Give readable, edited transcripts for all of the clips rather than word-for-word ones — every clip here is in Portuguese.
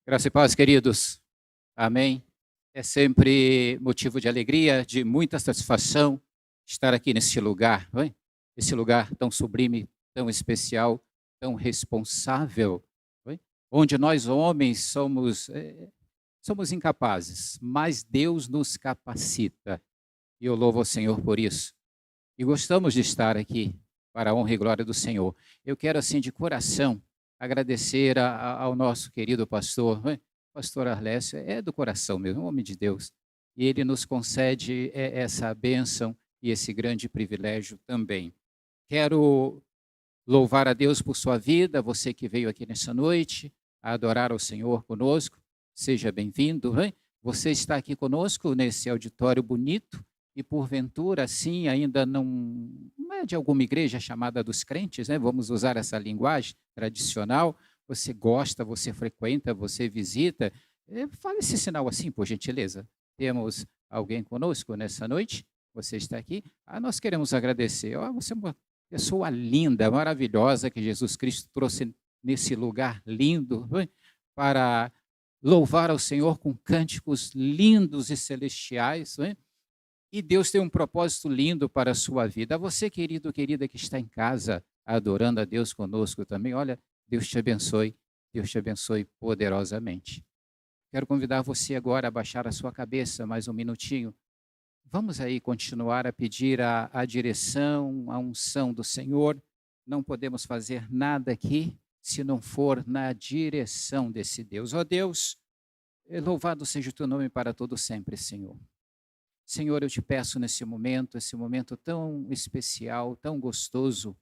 Graça e paz, queridos. Amém. É sempre motivo de alegria, de muita satisfação estar aqui neste lugar, não é? Esse lugar tão sublime, tão especial, tão responsável, não é? Onde nós homens somos incapazes, mas Deus nos capacita. E eu louvo ao Senhor por isso. E gostamos de estar aqui para a honra e glória do Senhor. Eu quero, assim, de coração, agradecer ao nosso querido pastor, não é? Pastor Arlécio, é do coração mesmo, um homem de Deus. E ele nos concede essa bênção e esse grande privilégio também. Quero louvar a Deus por sua vida, você que veio aqui nessa noite, a adorar ao Senhor conosco, seja bem-vindo, não é? Você está aqui conosco nesse auditório bonito, e porventura, assim, ainda não é de alguma igreja chamada dos crentes, né? Vamos usar essa linguagem tradicional. Você gosta, você frequenta, você visita. Fale esse sinal assim, por gentileza. Temos alguém conosco nessa noite? Você está aqui? Nós queremos agradecer. Você é uma pessoa linda, maravilhosa, que Jesus Cristo trouxe nesse lugar lindo, não é? Para louvar ao Senhor com cânticos lindos e celestiais, não é? E Deus tem um propósito lindo para a sua vida. A você, querido, querida, que está em casa, adorando a Deus conosco também, olha, Deus te abençoe poderosamente. Quero convidar você agora a baixar a sua cabeça mais um minutinho. Vamos aí continuar a pedir a direção, a unção do Senhor. Não podemos fazer nada aqui se não for na direção desse Deus. Ó Deus, louvado seja o teu nome para todo sempre, Senhor. Senhor, eu te peço nesse momento, esse momento tão especial, tão gostoso,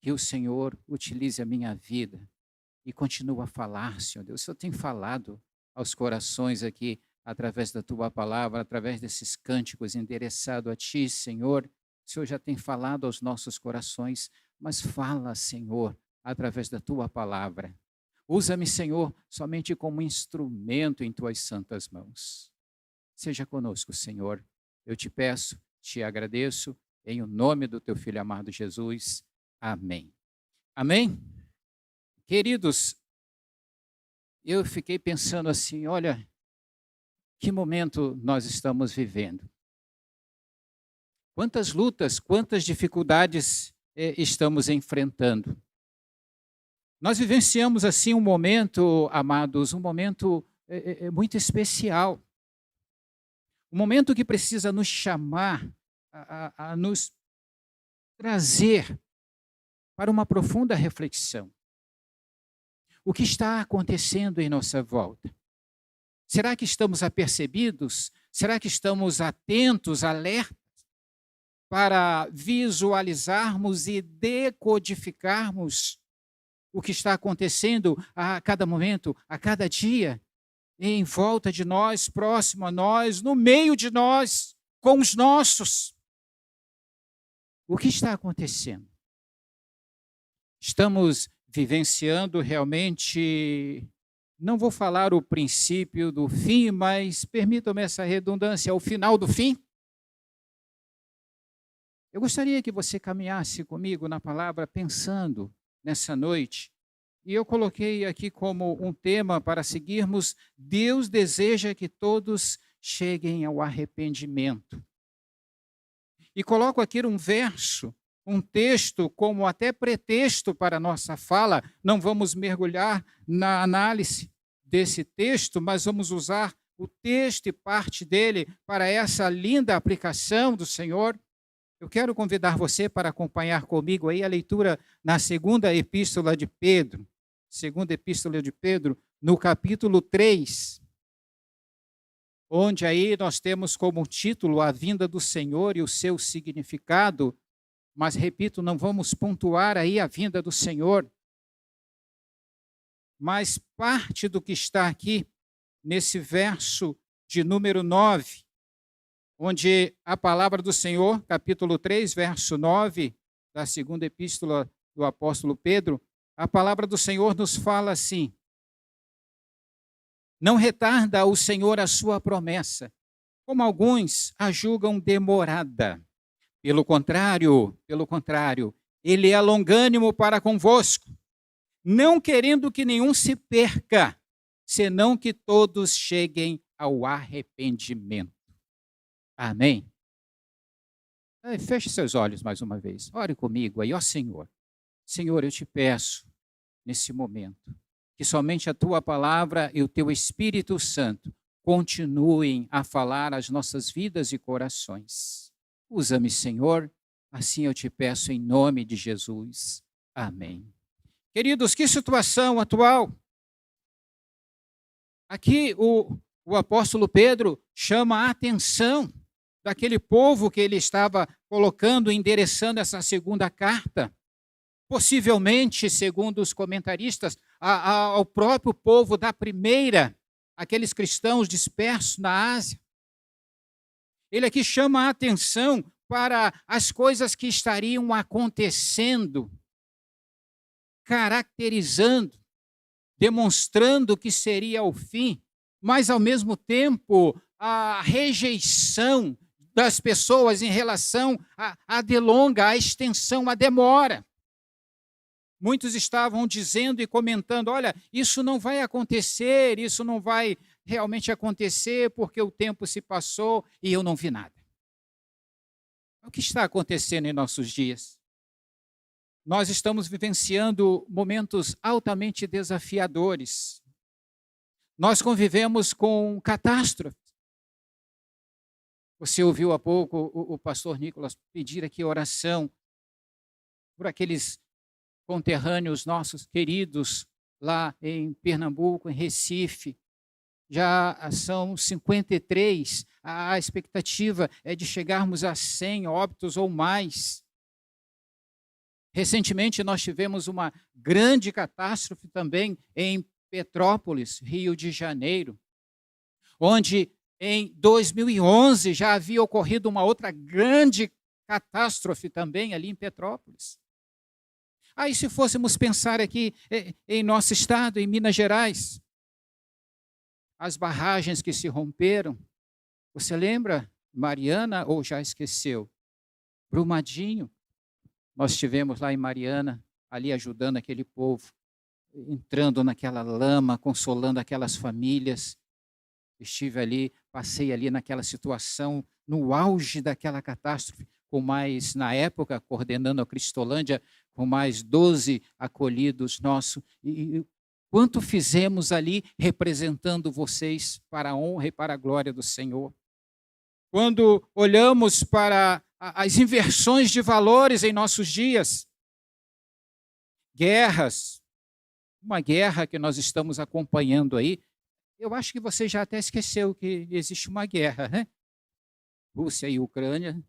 que o Senhor utilize a minha vida e continue a falar, Senhor Deus. O Senhor tem falado aos corações aqui, através da tua palavra, através desses cânticos endereçados a ti, Senhor. O Senhor já tem falado aos nossos corações, mas fala, Senhor, através da tua palavra. Usa-me, Senhor, somente como instrumento em tuas santas mãos. Seja conosco, Senhor. Eu te peço, te agradeço, em o nome do teu Filho amado Jesus. Amém. Amém? Queridos, eu fiquei pensando assim, olha, que momento nós estamos vivendo. Quantas lutas, quantas dificuldades estamos enfrentando. Nós vivenciamos assim um momento, amados, um momento muito especial. Um momento que precisa nos chamar, a nos trazer para uma profunda reflexão. O que está acontecendo em nossa volta? Será que estamos apercebidos? Será que estamos atentos, alertas, para visualizarmos e decodificarmos o que está acontecendo a cada momento, a cada dia? Em volta de nós, próximo a nós, no meio de nós, com os nossos. O que está acontecendo? Estamos vivenciando realmente, não vou falar o princípio do fim, mas permitam-me essa redundância, o final do fim? Eu gostaria que você caminhasse comigo na palavra pensando nessa noite. E eu coloquei aqui como um tema para seguirmos: Deus deseja que todos cheguem ao arrependimento. E coloco aqui um verso, um texto, como até pretexto para a nossa fala. Não vamos mergulhar na análise desse texto, mas vamos usar o texto e parte dele para essa linda aplicação do Senhor. Eu quero convidar você para acompanhar comigo aí a leitura na segunda epístola de Pedro. Segunda epístola de Pedro, no capítulo 3, onde aí nós temos como título a vinda do Senhor e o seu significado, mas repito, não vamos pontuar aí a vinda do Senhor, mas parte do que está aqui nesse verso de número 9, onde a palavra do Senhor, capítulo 3, verso 9, da segunda epístola do apóstolo Pedro, a palavra do Senhor nos fala assim: não retarda o Senhor a sua promessa, como alguns a julgam demorada. Pelo contrário, ele é longânimo para convosco, não querendo que nenhum se perca, senão que todos cheguem ao arrependimento. Amém? Feche seus olhos mais uma vez. Ore comigo aí, ó Senhor. Senhor, eu te peço, nesse momento, que somente a Tua palavra e o Teu Espírito Santo continuem a falar às nossas vidas e corações. Usa-me, Senhor, assim eu te peço em nome de Jesus. Amém. Queridos, que situação atual. Aqui o apóstolo Pedro chama a atenção daquele povo que ele estava colocando, endereçando essa segunda carta. Possivelmente, segundo os comentaristas, ao próprio povo da primeira, aqueles cristãos dispersos na Ásia. Ele aqui chama a atenção para as coisas que estariam acontecendo, caracterizando, demonstrando que seria o fim, mas, ao mesmo tempo, a rejeição das pessoas em relação à delonga, à extensão, à demora. Muitos estavam dizendo e comentando, olha, isso não vai acontecer, isso não vai realmente acontecer porque o tempo se passou e eu não vi nada. O que está acontecendo em nossos dias? Nós estamos vivenciando momentos altamente desafiadores. Nós convivemos com catástrofes. Você ouviu há pouco o pastor Nicolas pedir aqui oração por aqueles conterrâneos nossos queridos lá em Pernambuco, em Recife. Já são 53, a expectativa é de chegarmos a 100 óbitos ou mais. Recentemente nós tivemos uma grande catástrofe também em Petrópolis, Rio de Janeiro, onde em 2011 já havia ocorrido uma outra grande catástrofe também ali em Petrópolis. Aí se fôssemos pensar aqui em nosso estado, em Minas Gerais, as barragens que se romperam, você lembra, Mariana, ou já esqueceu? Brumadinho, nós estivemos lá em Mariana, ali ajudando aquele povo, entrando naquela lama, consolando aquelas famílias. Estive ali, passei ali naquela situação, no auge daquela catástrofe, com mais, na época, coordenando a Cristolândia, com mais 12 acolhidos nossos. E quanto fizemos ali representando vocês para a honra e para a glória do Senhor. Quando olhamos para as inversões de valores em nossos dias, guerras, uma guerra que nós estamos acompanhando aí, eu acho que você já até esqueceu que existe uma guerra, né? Rússia e Ucrânia,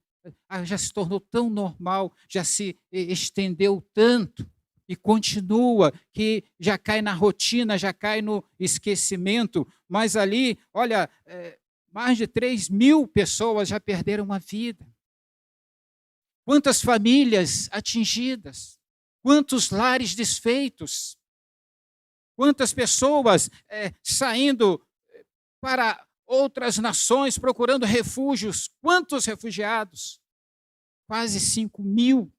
já se tornou tão normal, já se estendeu tanto e continua, que já cai na rotina, já cai no esquecimento, mas ali, olha, mais de 3.000 pessoas já perderam a vida. Quantas famílias atingidas, quantos lares desfeitos, quantas pessoas saindo para outras nações procurando refúgios, quantos refugiados? Quase 5.000.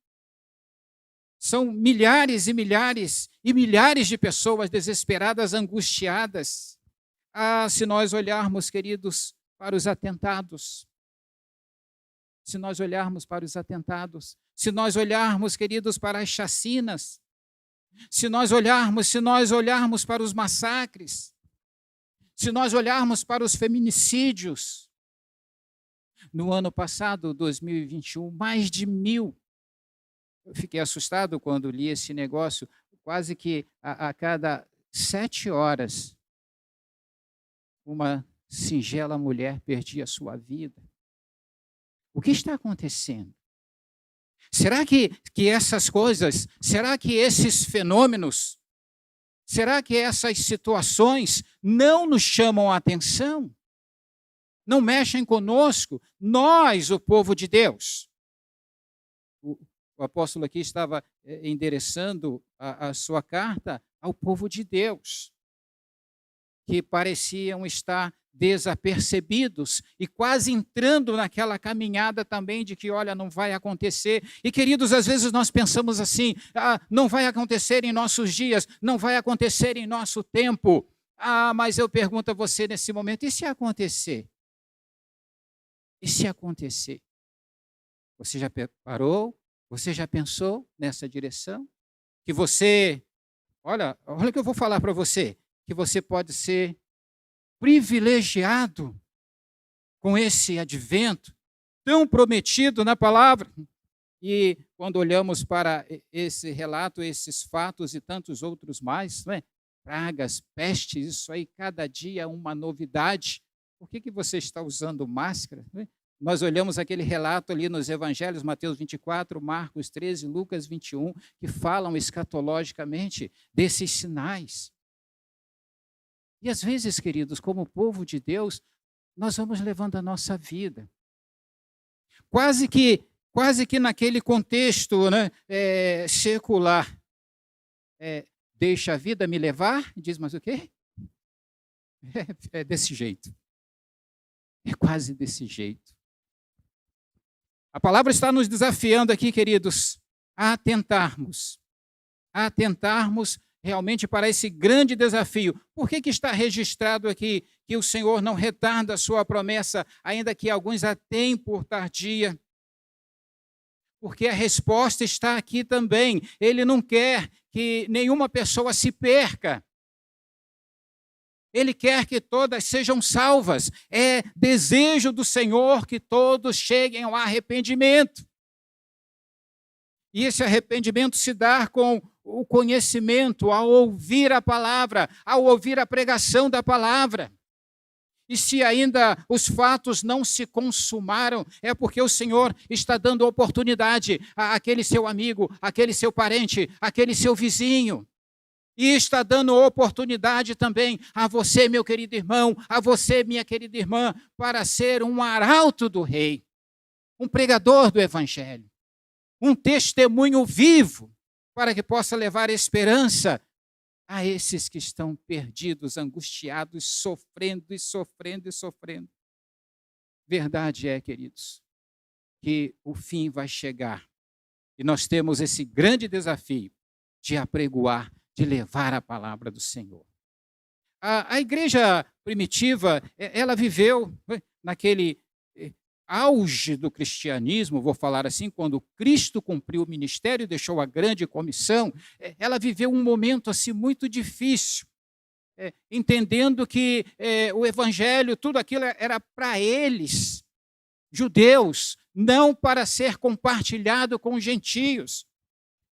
São milhares e milhares e milhares de pessoas desesperadas, angustiadas. Se nós olharmos, queridos, para os atentados, se nós olharmos para os atentados, se nós olharmos, queridos, para as chacinas, se nós olharmos para os massacres, se nós olharmos para os feminicídios, no ano passado, 2021, mais de 1.000. Eu fiquei assustado quando li esse negócio, quase que a cada 7 horas, uma singela mulher perdia a sua vida. O que está acontecendo? Será que essas coisas, será que esses fenômenos, será que essas situações não nos chamam a atenção? Não mexem conosco? Nós, o povo de Deus. O apóstolo aqui estava endereçando a sua carta ao povo de Deus, que pareciam estar desapercebidos e quase entrando naquela caminhada também de que, olha, não vai acontecer. E, queridos, às vezes nós pensamos assim, não vai acontecer em nossos dias, não vai acontecer em nosso tempo. Mas eu pergunto a você nesse momento, e se acontecer? E se acontecer? Você já preparou? Você já pensou nessa direção? Que você, olha o que eu vou falar para você, que você pode ser privilegiado com esse advento tão prometido na palavra. E quando olhamos para esse relato, esses fatos e tantos outros mais, não é? Pragas, pestes, isso aí, cada dia uma novidade. Por que você está usando máscara? Não é? Nós olhamos aquele relato ali nos evangelhos, Mateus 24, Marcos 13, Lucas 21, que falam escatologicamente desses sinais. E às vezes, queridos, como povo de Deus, nós vamos levando a nossa vida. Quase que naquele contexto, né, secular. Deixa a vida me levar, diz, mas o quê? É desse jeito. É quase desse jeito. A palavra está nos desafiando aqui, queridos, a atentarmos realmente para esse grande desafio. Por que está registrado aqui que o Senhor não retarda a sua promessa, ainda que alguns a tenham por tardia? Porque a resposta está aqui também. Ele não quer que nenhuma pessoa se perca. Ele quer que todas sejam salvas. É desejo do Senhor que todos cheguem ao arrependimento. E esse arrependimento se dá com o conhecimento, ao ouvir a palavra, ao ouvir a pregação da palavra. E se ainda os fatos não se consumaram, é porque o Senhor está dando oportunidade àquele seu amigo, àquele seu parente, àquele seu vizinho. E está dando oportunidade também a você, meu querido irmão, a você, minha querida irmã, para ser um arauto do rei, um pregador do evangelho, um testemunho vivo, para que possa levar esperança a esses que estão perdidos, angustiados, sofrendo e sofrendo e sofrendo. Verdade é, queridos, que o fim vai chegar. E nós temos esse grande desafio de apregoar, de levar a palavra do Senhor. A igreja primitiva, ela viveu naquele auge do cristianismo, vou falar assim, quando Cristo cumpriu o ministério e deixou a grande comissão, ela viveu um momento assim muito difícil, entendendo que o evangelho, tudo aquilo era para eles, judeus, não para ser compartilhado com os gentios.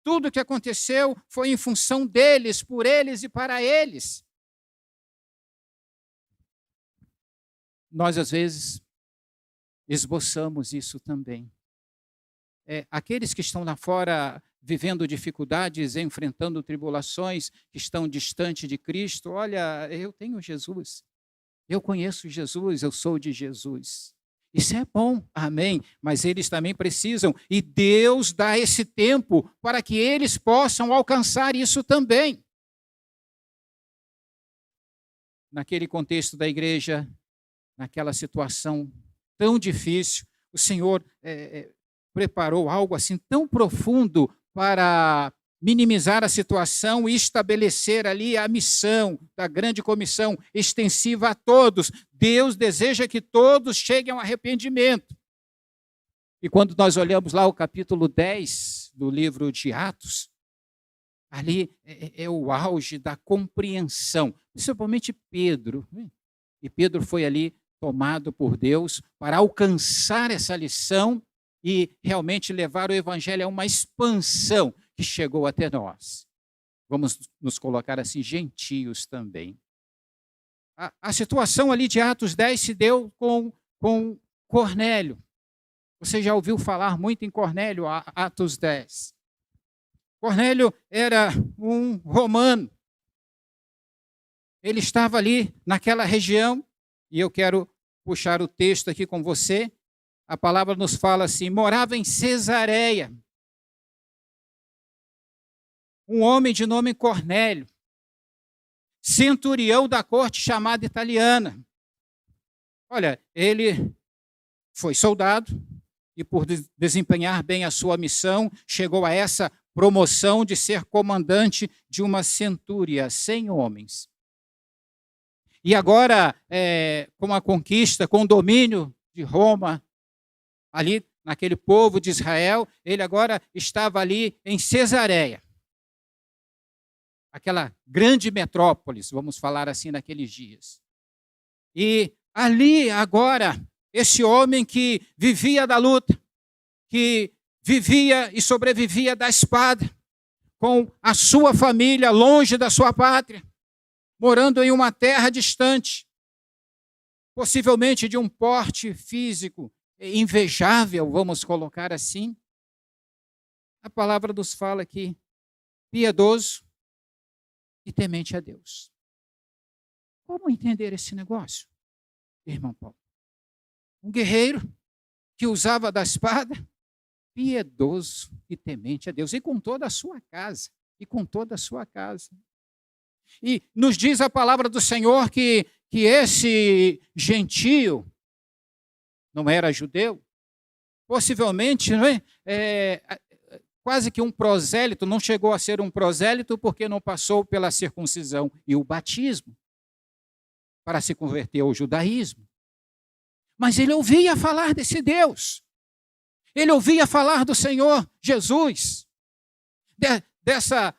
Tudo o que aconteceu foi em função deles, por eles e para eles. Nós, às vezes, esboçamos isso também. Aqueles que estão lá fora vivendo dificuldades, enfrentando tribulações, que estão distante de Cristo, olha, eu tenho Jesus, eu conheço Jesus, eu sou de Jesus. Isso é bom, amém, mas eles também precisam, e Deus dá esse tempo para que eles possam alcançar isso também. Naquele contexto da igreja, naquela situação tão difícil, o Senhor preparou algo assim tão profundo para minimizar a situação e estabelecer ali a missão da grande comissão extensiva a todos. Deus deseja que todos cheguem ao arrependimento. E quando nós olhamos lá o capítulo 10 do livro de Atos, ali é o auge da compreensão, principalmente Pedro. E Pedro foi ali tomado por Deus para alcançar essa lição e realmente levar o evangelho a uma expansão que chegou até nós. Vamos nos colocar assim, gentios também. A situação ali de Atos 10 se deu com Cornélio. Você já ouviu falar muito em Cornélio, Atos 10. Cornélio era um romano. Ele estava ali naquela região, e eu quero puxar o texto aqui com você. A palavra nos fala assim, morava em Cesareia. Um homem de nome Cornélio, centurião da corte chamada italiana. Olha, ele foi soldado e por desempenhar bem a sua missão, chegou a essa promoção de ser comandante de uma centúria, 100 homens. E agora, com a conquista, com o domínio de Roma, ali naquele povo de Israel, ele agora estava ali em Cesareia, aquela grande metrópolis, vamos falar assim, naqueles dias. E ali agora, esse homem que vivia da luta, que vivia e sobrevivia da espada, com a sua família longe da sua pátria, morando em uma terra distante, possivelmente de um porte físico invejável, vamos colocar assim. A palavra nos fala aqui, piedoso e temente a Deus. Como entender esse negócio, irmão Paulo? Um guerreiro que usava da espada, piedoso e temente a Deus, e com toda a sua casa, E nos diz a palavra do Senhor que esse gentio não era judeu, possivelmente, não é? Quase que um prosélito, não chegou a ser um prosélito porque não passou pela circuncisão e o batismo para se converter ao judaísmo. Mas ele ouvia falar desse Deus. Ele ouvia falar do Senhor Jesus, dessa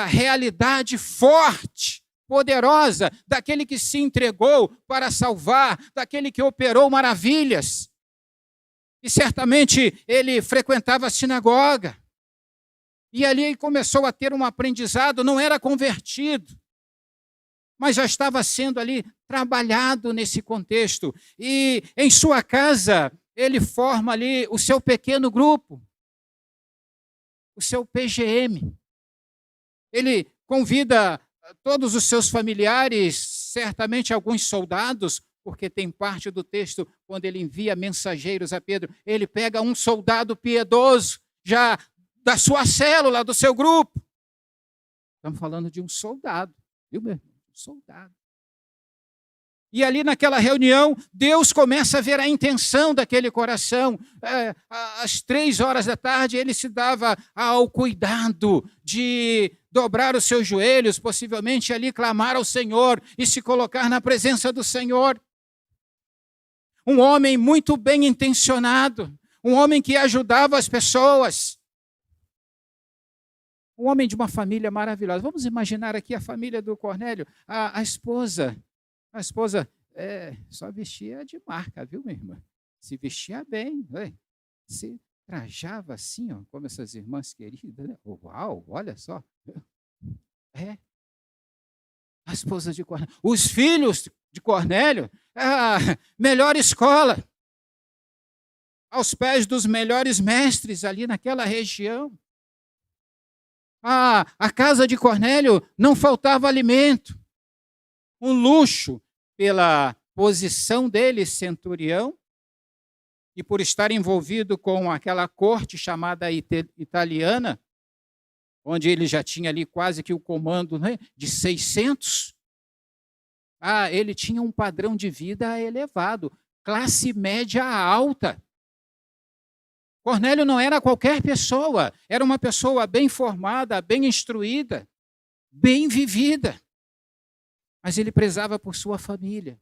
realidade forte, poderosa, daquele que se entregou para salvar, daquele que operou maravilhas. E certamente ele frequentava a sinagoga. E ali ele começou a ter um aprendizado, não era convertido, mas já estava sendo ali trabalhado nesse contexto. E em sua casa, ele forma ali o seu pequeno grupo, o seu PGM. Ele convida todos os seus familiares, certamente alguns soldados, porque tem parte do texto, quando ele envia mensageiros a Pedro, ele pega um soldado piedoso, já da sua célula, do seu grupo. Estamos falando de um soldado, viu, meu irmão? Um soldado. E ali naquela reunião, Deus começa a ver a intenção daquele coração. Às 3 horas da tarde, ele se dava ao cuidado de dobrar os seus joelhos, possivelmente ali clamar ao Senhor e se colocar na presença do Senhor. Um homem muito bem intencionado, um homem que ajudava as pessoas. Um homem de uma família maravilhosa. Vamos imaginar aqui a família do Cornélio, a esposa. A esposa só vestia de marca, viu, minha irmã? Se vestia bem, se trajava assim, ó, como essas irmãs queridas. Né? Uau, olha só. A esposa de Cornélio. Os filhos de Cornélio, a melhor escola. Aos pés dos melhores mestres ali naquela região. A casa de Cornélio não faltava alimento. Um luxo pela posição dele, centurião, e por estar envolvido com aquela corte chamada italiana, onde ele já tinha ali quase que o comando, né, de 600. Ele tinha um padrão de vida elevado, classe média alta. Cornélio não era qualquer pessoa, era uma pessoa bem formada, bem instruída, bem vivida. Mas ele prezava por sua família,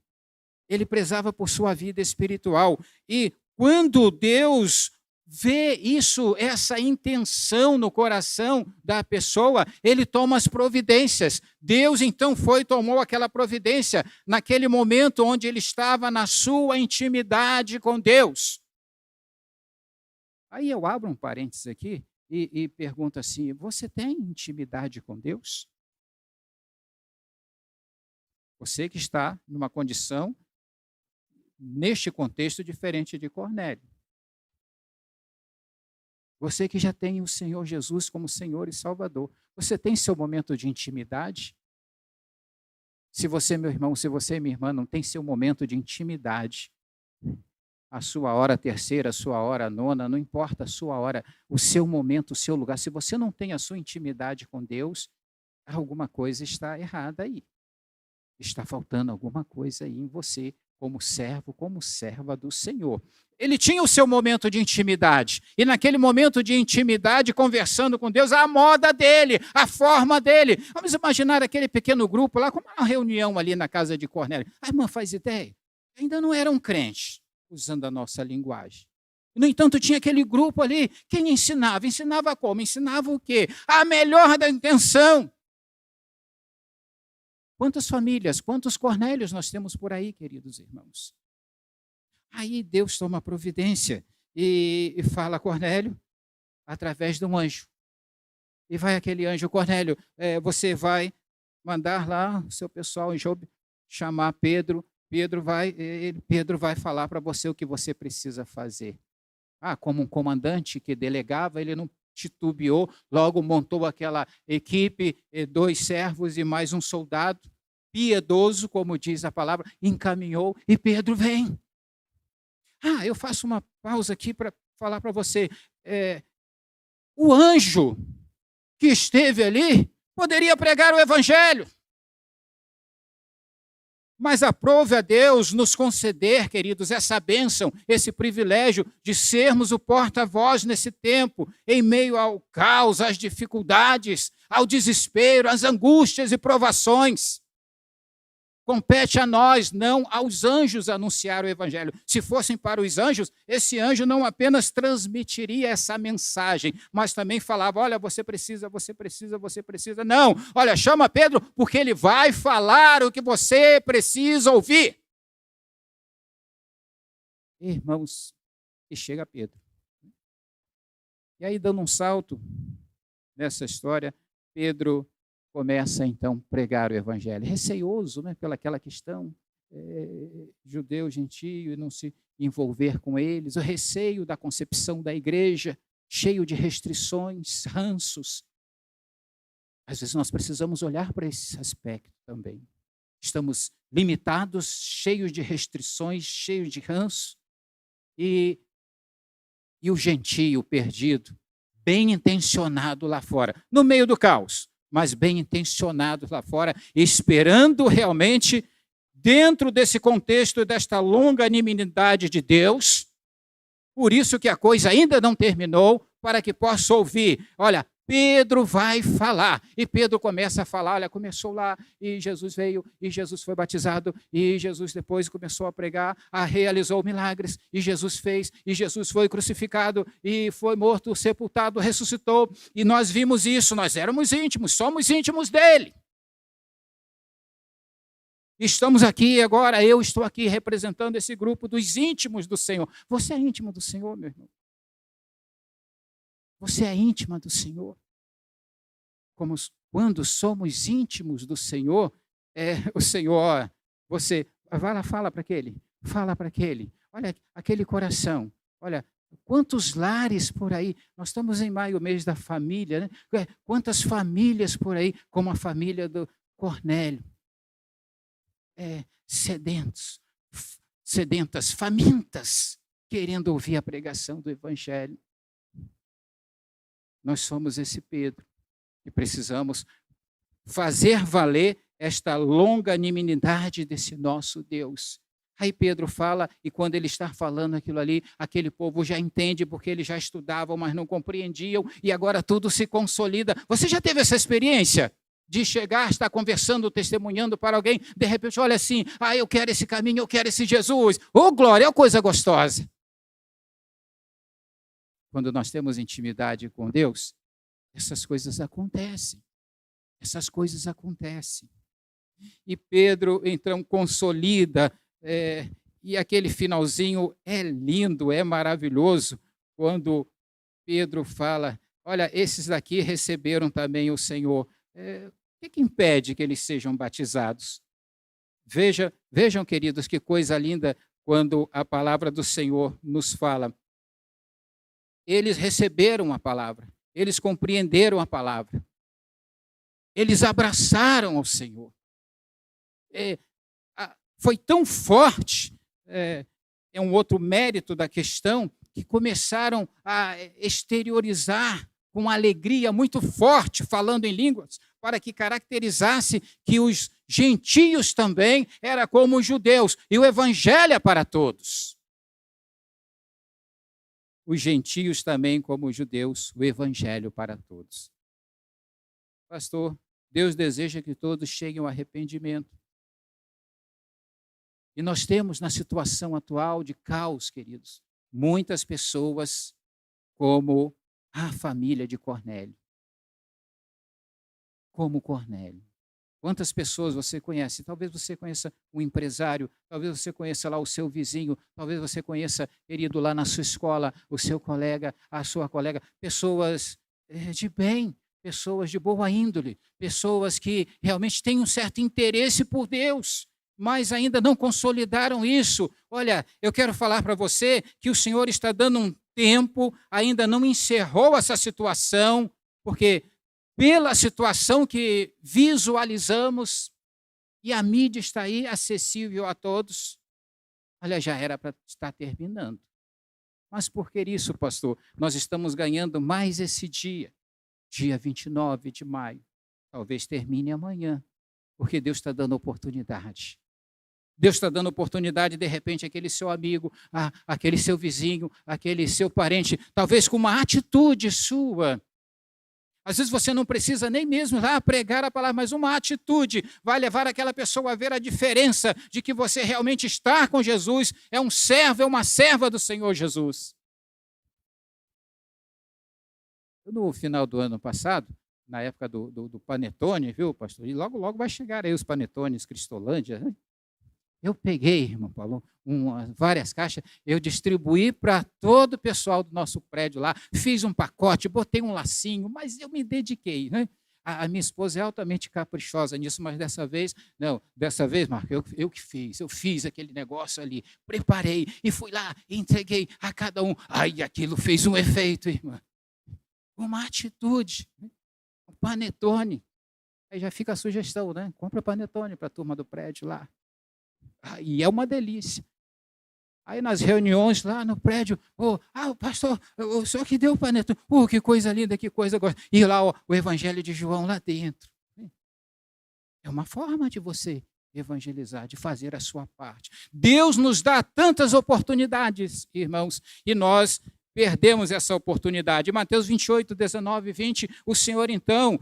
ele prezava por sua vida espiritual. E quando Deus vê isso, essa intenção no coração da pessoa, ele toma as providências. Deus então tomou aquela providência naquele momento onde ele estava na sua intimidade com Deus. Aí eu abro um parênteses aqui e pergunto assim, você tem intimidade com Deus? Você que está numa condição, neste contexto, diferente de Cornélio. Você que já tem o Senhor Jesus como Senhor e Salvador. Você tem seu momento de intimidade? Se você, meu irmão, se você, minha irmã, não tem seu momento de intimidade, a sua hora terceira, a sua hora nona, não importa a sua hora, o seu momento, o seu lugar. Se você não tem a sua intimidade com Deus, alguma coisa está errada aí. Está faltando alguma coisa aí em você como servo, como serva do Senhor. Ele tinha o seu momento de intimidade, e naquele momento de intimidade, conversando com Deus, a moda dele, a forma dele. Vamos imaginar aquele pequeno grupo lá, como uma reunião ali na casa de Cornélio. A irmã faz ideia? Ainda não eram crentes, usando a nossa linguagem. No entanto, tinha aquele grupo ali, que ele ensinava. Ensinava como? Ensinava o quê? A melhor da intenção. Quantas famílias, quantos Cornélios nós temos por aí, queridos irmãos? Aí Deus toma providência e fala a Cornélio através de um anjo. E vai aquele anjo, Cornélio, você vai mandar lá o seu pessoal em Jope chamar Pedro. Pedro vai falar para você o que você precisa fazer. Como um comandante que delegava, ele não titubeou, logo montou aquela equipe, 2 servos e mais um soldado, piedoso, como diz a palavra, encaminhou e Pedro vem. Eu faço uma pausa aqui para falar para você. O anjo que esteve ali poderia pregar o evangelho. Mas aprove a Deus nos conceder, queridos, essa bênção, esse privilégio de sermos o porta-voz nesse tempo, em meio ao caos, às dificuldades, ao desespero, às angústias e provações. Compete a nós, não aos anjos, anunciar o evangelho. Se fossem para os anjos, esse anjo não apenas transmitiria essa mensagem, mas também falava, olha, você precisa, você precisa, você precisa. Não, olha, chama Pedro, porque ele vai falar o que você precisa ouvir. Irmãos, e chega Pedro. E aí, dando um salto nessa história, Pedro começa então a pregar o evangelho, receioso, né, pelaquela questão, judeu, gentio, e não se envolver com eles, o receio da concepção da igreja, cheio de restrições, ranços. Às vezes nós precisamos olhar para esse aspecto também. Estamos limitados, cheios de restrições, cheios de ranço, e o gentio perdido, bem intencionado lá fora, no meio do caos, mas bem intencionados lá fora, esperando realmente, dentro desse contexto, desta longanimidade de Deus, por isso que a coisa ainda não terminou, para que possa ouvir, olha, Pedro vai falar, e Pedro começa a falar, olha, começou lá, e Jesus veio, e Jesus foi batizado, e Jesus depois começou a pregar, realizou milagres, e Jesus fez, e Jesus foi crucificado, e foi morto, sepultado, ressuscitou, e nós vimos isso, nós éramos íntimos, somos íntimos dele. Estamos aqui agora, eu estou aqui representando esse grupo dos íntimos do Senhor. Você é íntimo do Senhor, meu irmão? Você é íntima do Senhor? Quando somos íntimos do Senhor, o Senhor, você vai lá, fala para aquele, olha, aquele coração, olha, quantos lares por aí, nós estamos em maio, mês da família, né? Quantas famílias por aí, como a família do Cornélio, sedentas, famintas, querendo ouvir a pregação do evangelho. Nós somos esse Pedro e precisamos fazer valer esta longanimidade desse nosso Deus. Aí Pedro fala, e quando ele está falando aquilo ali, aquele povo já entende, porque eles já estudavam, mas não compreendiam, e agora tudo se consolida. Você já teve essa experiência de chegar, estar conversando, testemunhando para alguém, de repente, olha assim, eu quero esse caminho, eu quero esse Jesus. Ô, glória, é uma coisa gostosa. Quando nós temos intimidade com Deus, essas coisas acontecem. E Pedro, então, consolida, e aquele finalzinho é lindo, é maravilhoso, quando Pedro fala, olha, esses daqui receberam também o Senhor. O que impede que eles sejam batizados? Vejam, queridos, que coisa linda quando a palavra do Senhor nos fala. Eles receberam a palavra, eles compreenderam a palavra, eles abraçaram ao Senhor. Foi tão forte, é um outro mérito da questão, que começaram a exteriorizar com alegria muito forte, falando em línguas, para que caracterizasse que os gentios também, era como os judeus, e o evangelho é para todos. Os gentios também, como os judeus, o evangelho para todos. Pastor, Deus deseja que todos cheguem ao arrependimento. E nós temos na situação atual de caos, queridos, muitas pessoas como a família de Cornélio. Como Cornélio. Quantas pessoas você conhece? Talvez você conheça um empresário, talvez você conheça lá o seu vizinho, talvez você conheça, querido, lá na sua escola, o seu colega, a sua colega, pessoas de bem, pessoas de boa índole, pessoas que realmente têm um certo interesse por Deus, mas ainda não consolidaram isso. Olha, eu quero falar para você que o Senhor está dando um tempo, ainda não encerrou essa situação, porque pela situação que visualizamos, e a mídia está aí acessível a todos, olha, já era para estar terminando. Mas por que isso, pastor? Nós estamos ganhando mais esse dia 29 de maio. Talvez termine amanhã, porque Deus está dando oportunidade. Deus está dando oportunidade, de repente, aquele seu amigo, aquele seu vizinho, aquele seu parente, talvez com uma atitude sua. Às vezes você não precisa nem mesmo lá pregar a palavra, mas uma atitude vai levar aquela pessoa a ver a diferença de que você realmente está com Jesus, é um servo, é uma serva do Senhor Jesus. No final do ano passado, na época do Panetone, viu, pastor? E logo vai chegar aí os Panetones, Cristolândia, né? Eu peguei, irmão Paulo, várias caixas, eu distribuí para todo o pessoal do nosso prédio lá, fiz um pacote, botei um lacinho, mas eu me dediquei, né? A minha esposa é altamente caprichosa nisso, mas dessa vez, Marco, eu que fiz, eu fiz aquele negócio ali, preparei e fui lá, entreguei a cada um. Ai, aquilo fez um efeito, irmã. Uma atitude, um panetone. Aí já fica a sugestão, né? Compra panetone para a turma do prédio lá. E é uma delícia. Aí nas reuniões lá no prédio, o pastor, o senhor que deu o panetone, que coisa linda, que coisa gostosa. E lá o evangelho de João lá dentro. É uma forma de você evangelizar, de fazer a sua parte. Deus nos dá tantas oportunidades, irmãos, e nós perdemos essa oportunidade. Mateus 28, 19 e 20, o Senhor então,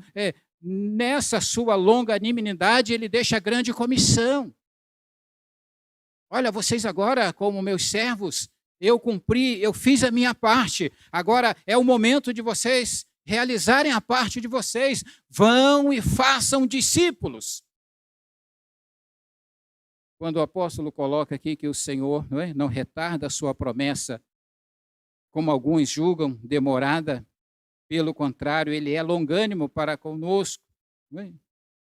nessa sua longanimidade, ele deixa a grande comissão. Olha, vocês agora, como meus servos, eu cumpri, eu fiz a minha parte. Agora é o momento de vocês realizarem a parte de vocês. Vão e façam discípulos. Quando o apóstolo coloca aqui que o Senhor não retarda a sua promessa, como alguns julgam demorada, pelo contrário, ele é longânimo para conosco,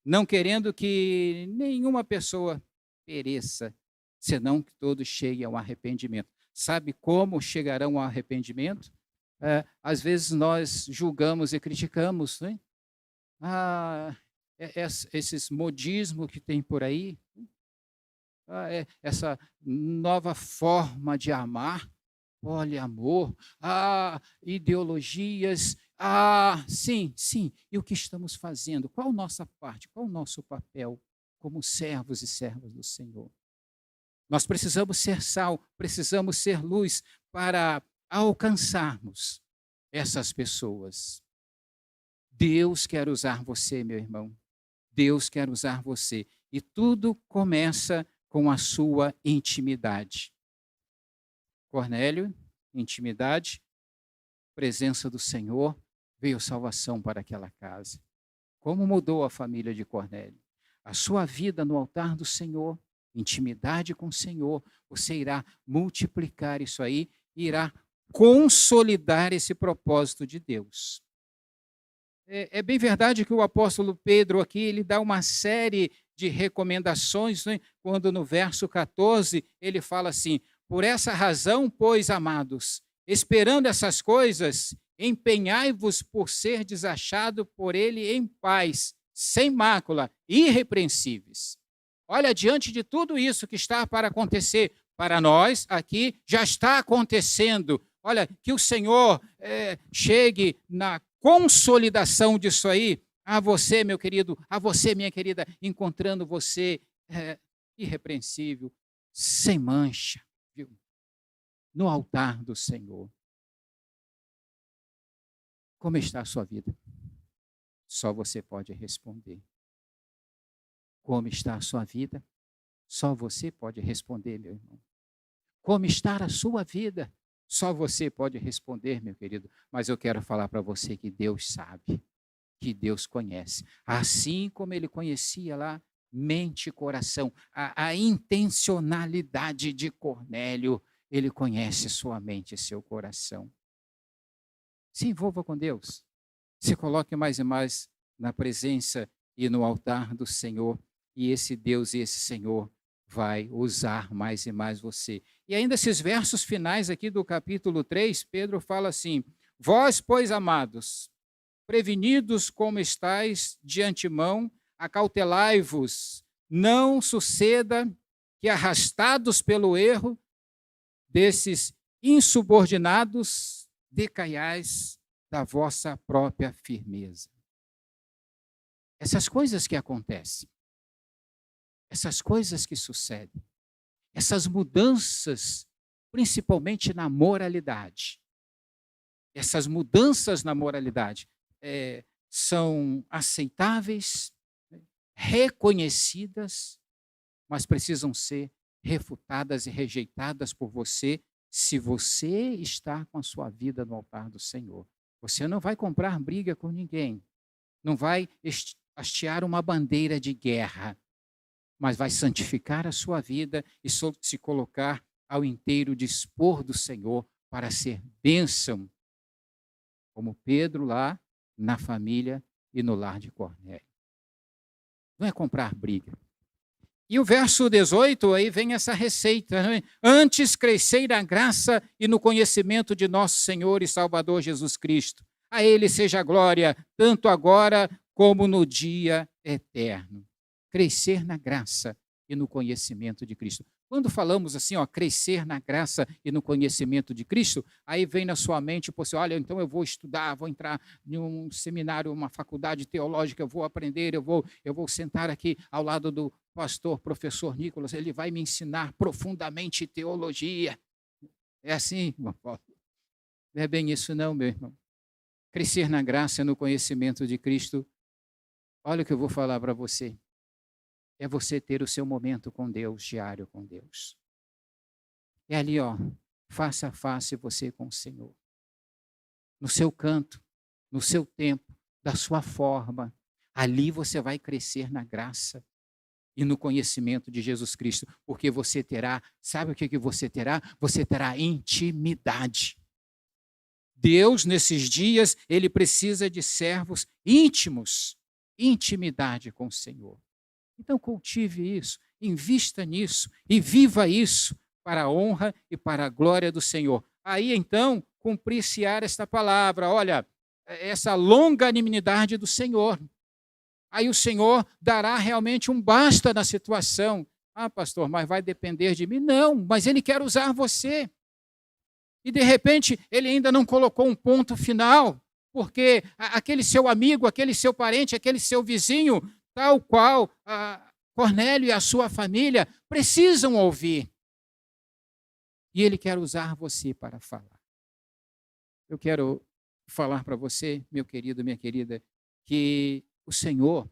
não querendo que nenhuma pessoa pereça, senão que todos cheguem ao arrependimento. Sabe como chegarão ao arrependimento? Às vezes nós julgamos e criticamos, né? Esses modismos que tem por aí, essa nova forma de amar, poliamor, ideologias, sim, e o que estamos fazendo? Qual a nossa parte? Qual o nosso papel como servos e servas do Senhor? Nós precisamos ser sal, precisamos ser luz para alcançarmos essas pessoas. Deus quer usar você, meu irmão. Deus quer usar você. E tudo começa com a sua intimidade. Cornélio, intimidade, presença do Senhor, veio salvação para aquela casa. Como mudou a família de Cornélio? A sua vida no altar do Senhor, intimidade com o Senhor, você irá multiplicar isso aí, irá consolidar esse propósito de Deus. É bem verdade que o apóstolo Pedro aqui, ele dá uma série de recomendações, né? Quando no verso 14 ele fala assim: por essa razão, pois, amados, esperando essas coisas, empenhai-vos por ser desachado por ele em paz, sem mácula, irrepreensíveis. Olha, diante de tudo isso que está para acontecer para nós aqui, já está acontecendo. Olha, que o Senhor chegue na consolidação disso aí A você, meu querido, a você, minha querida, encontrando você irrepreensível, sem mancha, viu? No altar do Senhor. Como está a sua vida? Só você pode responder. Como está a sua vida? Só você pode responder, meu irmão. Como está a sua vida? Só você pode responder, meu querido. Mas eu quero falar para você que Deus sabe, que Deus conhece. Assim como Ele conhecia lá mente e coração, a intencionalidade de Cornélio, Ele conhece sua mente e seu coração. Se envolva com Deus. Se coloque mais e mais na presença e no altar do Senhor. E esse Deus e esse Senhor vai usar mais e mais você. E ainda esses versos finais aqui do capítulo 3, Pedro fala assim: vós, pois, amados, prevenidos como estáis de antemão, acautelai-vos, não suceda que, arrastados pelo erro desses insubordinados, decaiais da vossa própria firmeza. Essas coisas que acontecem, essas coisas que sucedem, essas mudanças, principalmente na moralidade, essas mudanças na moralidade são aceitáveis, reconhecidas, mas precisam ser refutadas e rejeitadas por você, se você está com a sua vida no altar do Senhor. Você não vai comprar briga com ninguém, não vai hastear uma bandeira de guerra, mas vai santificar a sua vida e se colocar ao inteiro dispor do Senhor para ser bênção, como Pedro lá na família e no lar de Cornélio. Não é comprar briga. E o verso 18, aí vem essa receita, né? Antes crescei na graça e no conhecimento de nosso Senhor e Salvador Jesus Cristo. A Ele seja a glória, tanto agora como no dia eterno. Crescer na graça e no conhecimento de Cristo. Quando falamos assim, crescer na graça e no conhecimento de Cristo, aí vem na sua mente, olha, então eu vou estudar, vou entrar em um seminário, uma faculdade teológica, eu vou aprender, eu vou sentar aqui ao lado do pastor, professor Nicolas, ele vai me ensinar profundamente teologia. É assim, irmão Paulo? Não é bem isso não, meu irmão. Crescer na graça e no conhecimento de Cristo, olha o que eu vou falar para você. É você ter o seu momento com Deus, diário com Deus. É ali, face a face você com o Senhor. No seu canto, no seu tempo, da sua forma. Ali você vai crescer na graça e no conhecimento de Jesus Cristo, porque você terá, sabe o que você terá? Você terá intimidade. Deus, nesses dias, Ele precisa de servos íntimos, intimidade com o Senhor. Então cultive isso, invista nisso e viva isso para a honra e para a glória do Senhor. Aí então cumprir-se-á esta palavra, olha, essa longanimidade do Senhor. Aí o Senhor dará realmente um basta na situação. Ah, pastor, mas vai depender de mim? Não, mas Ele quer usar você. E de repente Ele ainda não colocou um ponto final, porque aquele seu amigo, aquele seu parente, aquele seu vizinho, tal qual Cornélio e a sua família precisam ouvir. E Ele quer usar você para falar. Eu quero falar para você, meu querido, minha querida, que o Senhor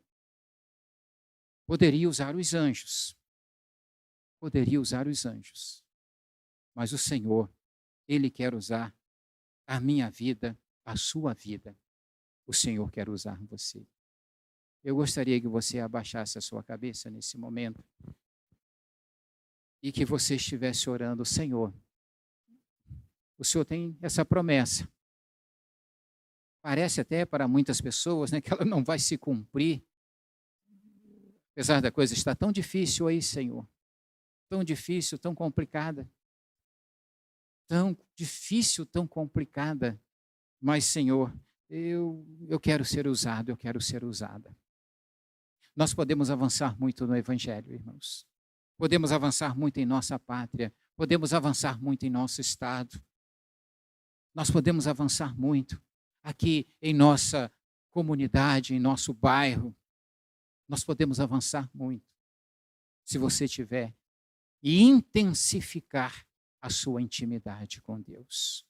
poderia usar os anjos. Poderia usar os anjos. Mas o Senhor, Ele quer usar a minha vida, a sua vida. O Senhor quer usar você. Eu gostaria que você abaixasse a sua cabeça nesse momento e que você estivesse orando, Senhor, o Senhor tem essa promessa. Parece até para muitas pessoas, que ela não vai se cumprir. Apesar da coisa estar tão difícil aí, Senhor. Tão difícil, tão complicada. Tão difícil, tão complicada. Mas, Senhor, eu quero ser usado, eu quero ser usada. Nós podemos avançar muito no Evangelho, irmãos. Podemos avançar muito em nossa pátria. Podemos avançar muito em nosso estado. Nós podemos avançar muito aqui em nossa comunidade, em nosso bairro, nós podemos avançar muito se você tiver e intensificar a sua intimidade com Deus.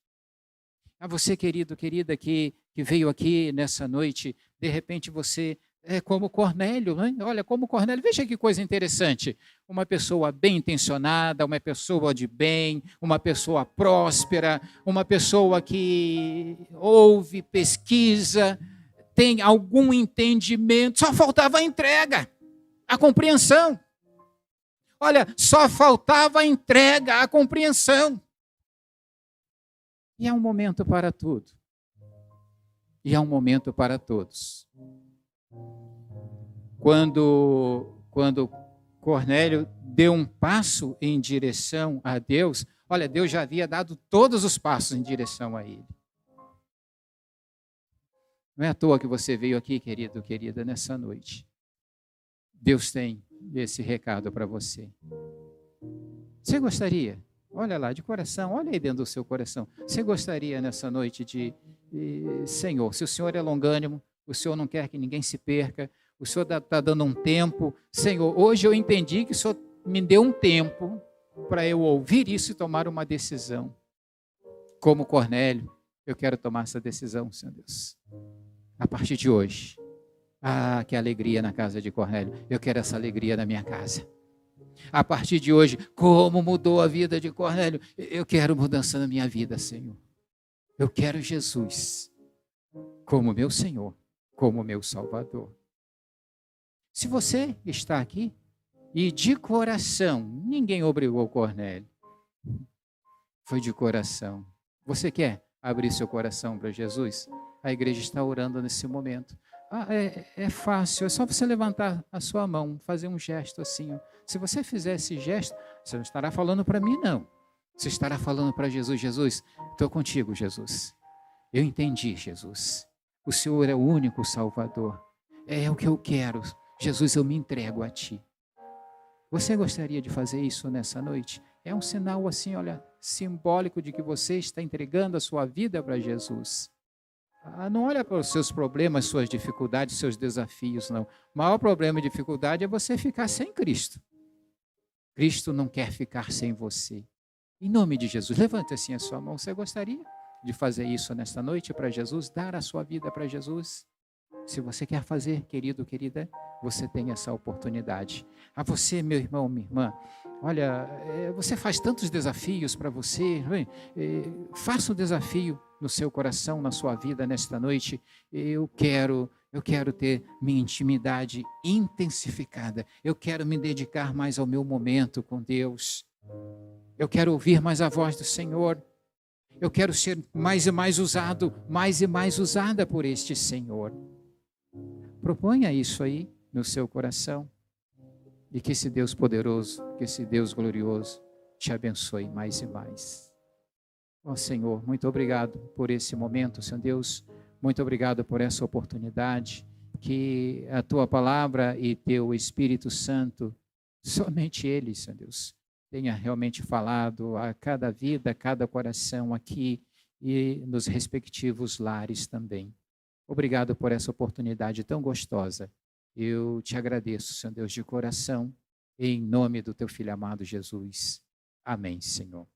A você, querido, querida, que veio aqui nessa noite, de repente você é como Cornélio, né? Olha, como Cornélio, veja que coisa interessante. Uma pessoa bem intencionada, uma pessoa de bem, uma pessoa próspera, uma pessoa que ouve, pesquisa, tem algum entendimento, só faltava a entrega, a compreensão. Olha, só faltava a entrega, a compreensão. E há um momento para tudo. E há um momento para todos. Quando Cornélio deu um passo em direção a Deus, olha, Deus já havia dado todos os passos em direção a ele. Não é à toa que você veio aqui, querido, querida, nessa noite. Deus tem esse recado para você. Você gostaria, olha lá, de coração, olha aí dentro do seu coração, você gostaria nessa noite de Senhor, se o Senhor é longânimo, o Senhor não quer que ninguém se perca, o Senhor está dando um tempo, Senhor, hoje eu entendi que o Senhor me deu um tempo para eu ouvir isso e tomar uma decisão. Como Cornélio, eu quero tomar essa decisão, Senhor Deus. A partir de hoje, que alegria na casa de Cornélio, eu quero essa alegria na minha casa. A partir de hoje, como mudou a vida de Cornélio, eu quero mudança na minha vida, Senhor. Eu quero Jesus como meu Senhor, como meu Salvador. Se você está aqui e de coração, ninguém obrigou Cornélio, foi de coração. Você quer abrir seu coração para Jesus? A igreja está orando nesse momento. É fácil, é só você levantar a sua mão, fazer um gesto assim. Ó. Se você fizer esse gesto, você não estará falando para mim, não. Você estará falando para Jesus. Jesus, estou contigo, Jesus. Eu entendi, Jesus. O Senhor é o único Salvador. É o que eu quero. Jesus, eu me entrego a Ti. Você gostaria de fazer isso nessa noite? É um sinal assim, olha, simbólico de que você está entregando a sua vida para Jesus. Não olha para os seus problemas, suas dificuldades, seus desafios, não. O maior problema e dificuldade é você ficar sem Cristo. Cristo não quer ficar sem você. Em nome de Jesus, levante assim a sua mão. Você gostaria de fazer isso nesta noite para Jesus? Dar a sua vida para Jesus? Se você quer fazer, querido, querida, você tem essa oportunidade. A você, meu irmão, minha irmã, olha, você faz tantos desafios para você, faça um desafio no seu coração, na sua vida nesta noite. Eu quero ter minha intimidade intensificada. Eu quero me dedicar mais ao meu momento com Deus. Eu quero ouvir mais a voz do Senhor. Eu quero ser mais e mais usado, mais e mais usada por este Senhor. Proponha isso aí no seu coração e que esse Deus poderoso, que esse Deus glorioso te abençoe mais e mais. Ó Senhor, muito obrigado por esse momento, Senhor Deus, muito obrigado por essa oportunidade, que a Tua palavra e Teu Espírito Santo, somente Ele, Senhor Deus, tenha realmente falado a cada vida, a cada coração aqui e nos respectivos lares também. Obrigado por essa oportunidade tão gostosa. Eu te agradeço, Senhor Deus, de coração, em nome do Teu Filho amado Jesus. Amém, Senhor.